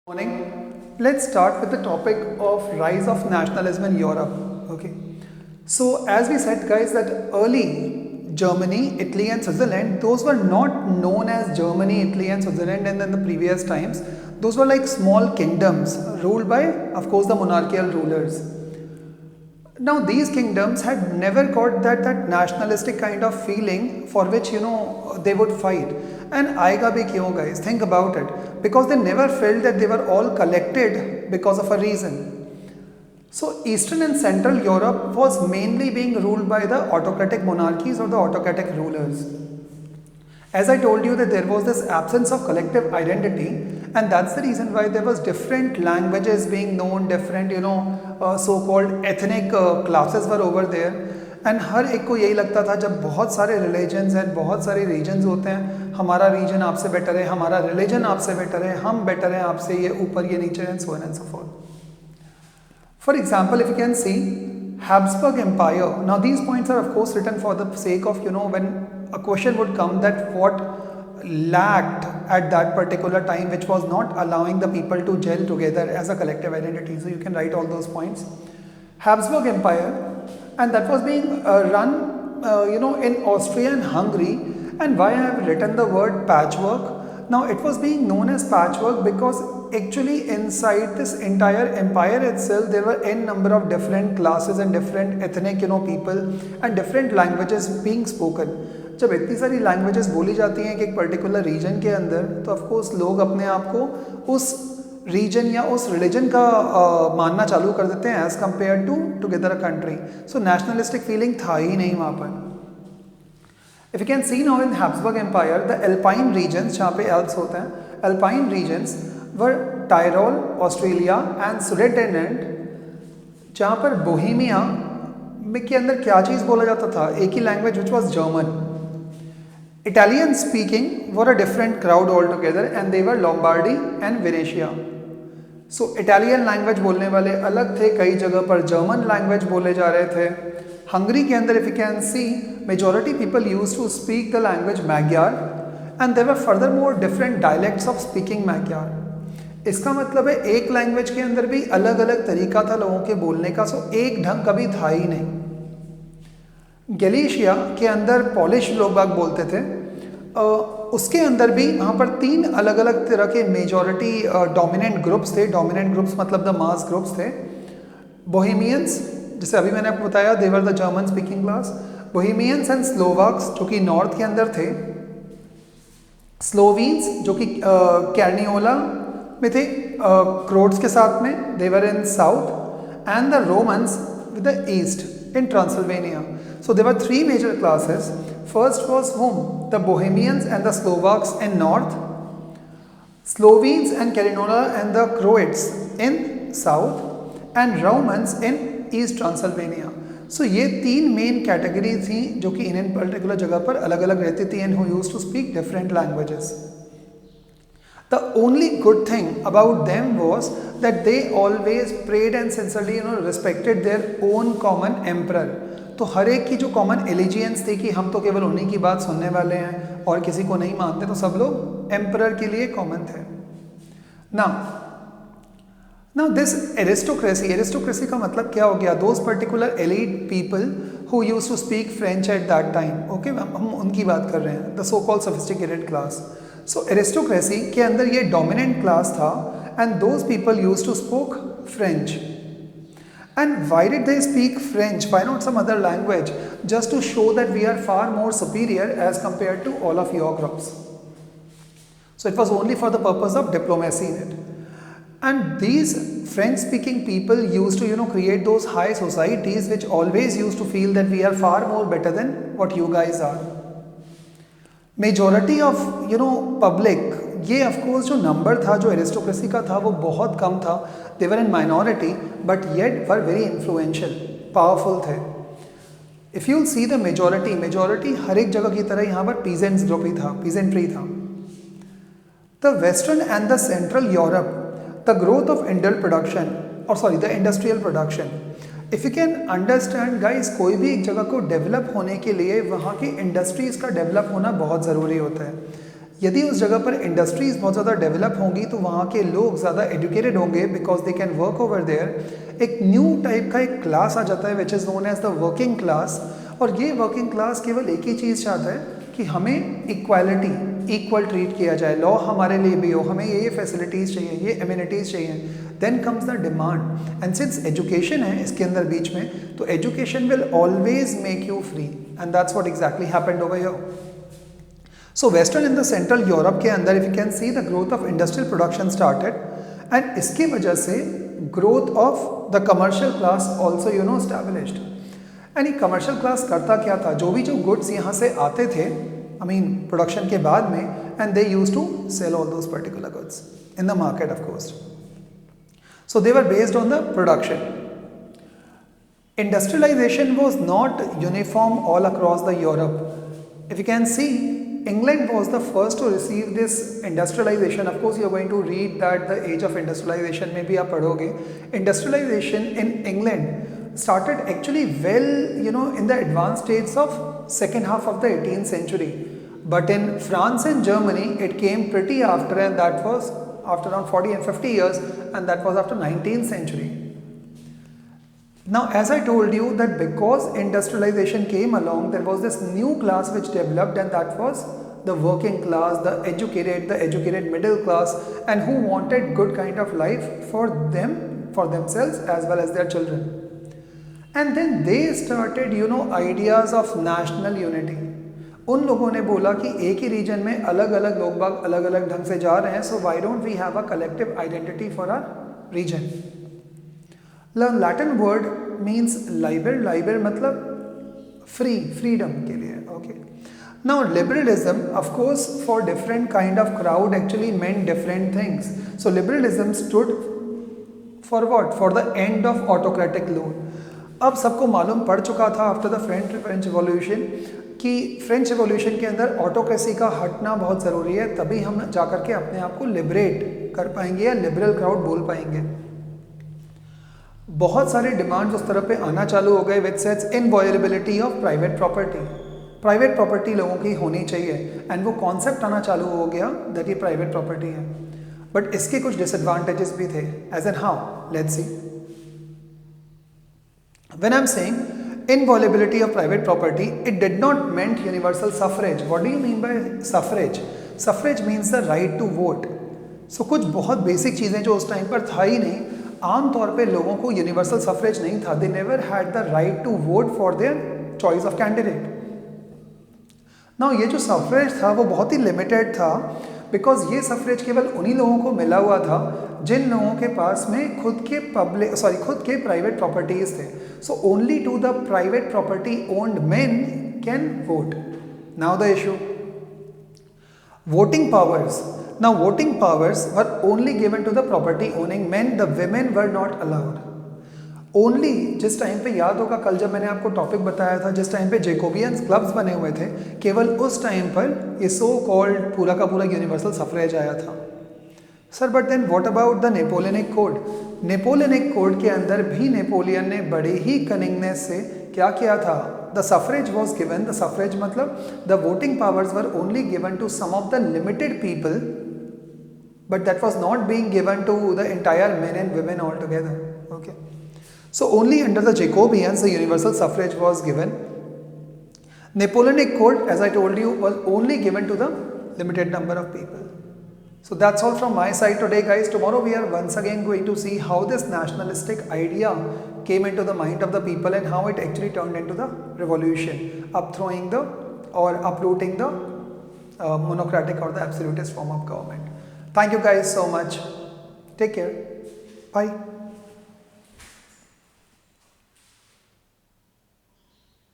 Morning. Let's start with the topic of rise of nationalism in Europe. Okay. So as we said, guys, that early Germany, Italy, and Switzerland, those were not known as Germany, Italy, and Switzerland in the previous times. Those were like small kingdoms ruled by, of course, the monarchical rulers. Now these kingdoms had never got that nationalistic kind of feeling for which they would fight. And आएगा भी क्यों, guys? Think about it. Because they never felt that they were all collected because of a reason. So Eastern and Central Europe was mainly being ruled by the autocratic monarchies or the autocratic rulers. As I told you that there was this absence of collective identity, and that's the reason why there was different languages being known, different so-called ethnic classes were over there, and हर एक को यही लगता था जब बहुत सारे religions and बहुत सारे regions होते हैं, हमारा region आपसे better है, हमारा religion आपसे better है, हम better हैं आपसे, ये ऊपर ये नीचे and so on and so forth. For example, if you can see Habsburg Empire. Now these points are of course written for the sake of when a question would come that what lacked at that particular time which was not allowing the people to gel together as a collective identity. So you can write all those points. Habsburg Empire, and that was being run in Austria and Hungary. And why I have written the word patchwork? Now it was being known as patchwork because actually inside this entire empire itself there were n number of different classes and different ethnic people and different languages being spoken. जब इतनी सारी languages बोली जाती हैं कि एक particular reason के अंदर, तो ऑफ कोर्स लोग अपने आप को उस रीजन या उस रिलीजन का मानना चालू कर देते हैं as compare to together a country. So nationalistic feeling था ही नहीं वहाँ पर. If you can see now in Habsburg Empire, the Alpine regions, जहाँ पे Alps होते हैं, Alpine regions were Tyrol, Australia and Sudetenland, जहाँ पर बोहेमिया में के अंदर क्या चीज़ बोला जाता था, एक ही language which was German. Italian speaking were a different crowd altogether and they were Lombardy and Venetia. So Italian language बोलने वाले अलग थे, कई जगह पर German language बोले जा रहे थे. हंगरी के अंदर if you can see majority people used to speak the language Magyar and there were furthermore different dialects of speaking Magyar. इसका मतलब है एक लैंग्वेज के अंदर भी अलग अलग तरीका था लोगों के बोलने का. सो एक ढंग कभी था ही नहीं. गैलिशिया के अंदर पॉलिश लोग बाग बोलते थे. उसके अंदर भी वहाँ पर 3 अलग अलग तरह के मेजॉरिटी डोमिनेंट ग्रुप्स थे. डोमिनेंट ग्रुप्स मतलब द मास ग्रुप्स थे. बोहेमियंस, जैसे अभी मैंने आपको बताया, they were the German speaking class. Bohemians and Slovaks जो कि नॉर्थ के अंदर थे. स्लोवीन्स जो कि कैर्नियोला में थे, क्रोट्स के साथ में, they were in south. And the Romans with the east in Transylvania. So there were 3 major classes. First was whom? The Bohemians and the Slovaks in north, Slovenes and Carinola and the Croats in south, and Romans in East Transylvania. So ये 3 main category थी जो कि इन particular जगह पर अलग अलग रहती थी and who used to speak different languages. The only good thing about them was that they always prayed and sincerely respected their own common emperor. तो हर एक की जो कॉमन एलिजियंस थी कि हम तो केवल उन्हीं की बात सुनने वाले हैं और किसी को नहीं मानते, तो सब लोग एम्परर के लिए कॉमन थे. Now this aristocracy का मतलब क्या हो गया? Those particular elite people who used to speak French at that time. Okay, हम उनकी बात कर रहे हैं, the so-called sophisticated class. So aristocracy के अंदर ये dominant class था and those people used to speak French. And why did they speak French? Why not some other language? Just to show that we are far more superior as compared to all of your groups. So it was only for the purpose of diplomacy in it. And these French-speaking people used to create those high societies which always used to feel that we are far more better than what you guys are. Majority of public, ये of course जो number था जो aristocracy का था वो बहुत कम था. They were in minority but yet were very influential, powerful थे. If you'll see the majority हर एक जगह की तरह यहाँ पर peasants group ही था, peasantry था. The Western and the Central Europe, the growth of the industrial production. If you can understand guys, कोई भी एक जगह को डेवलप होने के लिए वहाँ की इंडस्ट्रीज़ का डेवलप होना बहुत ज़रूरी होता है. यदि उस जगह पर इंडस्ट्रीज बहुत ज़्यादा डेवलप होंगी तो वहाँ के लोग ज़्यादा एजुकेटेड होंगे because they can work over there. एक न्यू टाइप का एक क्लास आ जाता है which is known as the working class. और ये वर्किंग क्लास केवल एक ही चीज़ चाहता है कि हमें इक्वालिटी, इक्वल ट्रीट किया जाए, लॉ हमारे लिए भी हो, हमें ये फैसिलिटीज़ चाहिए, ये एमिनिटीज़ चाहिए। Then comes the demand and since education है इसके अंदर बीच में, तो education will always make you free and that's what exactly happened over here. So western in the central Europe के अंदर if you can see the growth of industrial production started and इसकी वजह से growth of the commercial class also established. And ये commercial class करता क्या था, जो भी जो गुड्स यहाँ से आते थे प्रोडक्शन के बाद में, and they use to sell all those particular goods in the market of course. So they were based on the production. Industrialization was not uniform all across the Europe. If you can see, England was the first to receive this industrialization. Of course, you are going to read that the age of industrialization, maybe आप पढ़ोगे. Industrialization in England started actually well, in the advanced stages of second half of the 18th century. But in France and Germany, it came pretty after, and that was after around 40 and 50 years, and that was after 19th century. Now, as I told you that because industrialization came along, there was this new class which developed, and that was the working class, the educated middle class, and who wanted good kind of life for them, for themselves as well as their children. And then they started, ideas of national unity. उन लोगों ने बोला कि एक ही reason में अलग अलग लोग बाग अलग अलग ढंग से जा रहे हैं, so why don't we have a collective identity for our region. The Latin word means liber. Liber मतलब free, freedom के लिए. Okay. Now liberalism, of course, for different kind of crowd actually meant different things. So liberalism stood for what? For the end of autocratic rule. अब सबको मालूम पड़ चुका था after the French revolution कि French revolution के अंदर autocracy का हटना बहुत ज़रूरी है, तभी हम जाकर के अपने आप को लिबरेट कर पाएंगे या लिबरल क्राउड बोल पाएंगे। बहुत सारे डिमांड्स उस तरह पे आना चालू हो गए which sets inviolability of private property. Private property लोगों की होनी चाहिए, एंड वो कॉन्सेप्ट आना चालू हो गया दैट ये प्राइवेट प्रॉपर्टी है। बट इसके कुछ डिसएडवांटेजेस भी थे, as an how, let's see. When I am saying inviolability of private property, it did not meant universal suffrage. What do you mean by suffrage? Suffrage means the right to vote. So कुछ बहुत basic चीज़ें जो उस time पर था ही नहीं, आम तौर पे लोगों को यूनिवर्सल सफरेज नहीं था। They never had the right to vote for their choice of candidate. Now ये जो सफरेज था वो बहुत ही लिमिटेड था, बिकॉज ये सफरेज केवल उन्हीं लोगों को मिला हुआ था जिन लोगों के पास में खुद के प्राइवेट प्रॉपर्टीज थे। So only to the private property owned men can vote. Now the issue, voting powers. Now voting powers were only given to the property owning men. The women were not allowed. Only जिस time पे, याद होगा कल जब मैंने आपको topic बताया था, जिस टाइम पे जेकोबियंस क्लब्स बने हुए थे, केवल उस टाइम पर ये सो कॉल्ड पूरा का पूरा यूनिवर्सल सफरेज आया था। Sir but then what about the Napoleonic code? Napoleonic code के अंदर भी नेपोलियन ने बड़े ही कनिंगनेस से क्या किया था? The suffrage was given, the suffrage मतलब the voting powers were only given to some of the limited people, but that was not being given to the entire men and women altogether. Okay, so only under the Jacobians the universal suffrage was given. Napoleonic Code, as I told you, was only given to the limited number of people. So that's all from my side today, guys. Tomorrow we are once again going to see how this nationalistic idea came into the mind of the people and how it actually turned into the revolution, uprooting the monocratic or the absolutist form of government. Thank you guys so much. Take care. Bye.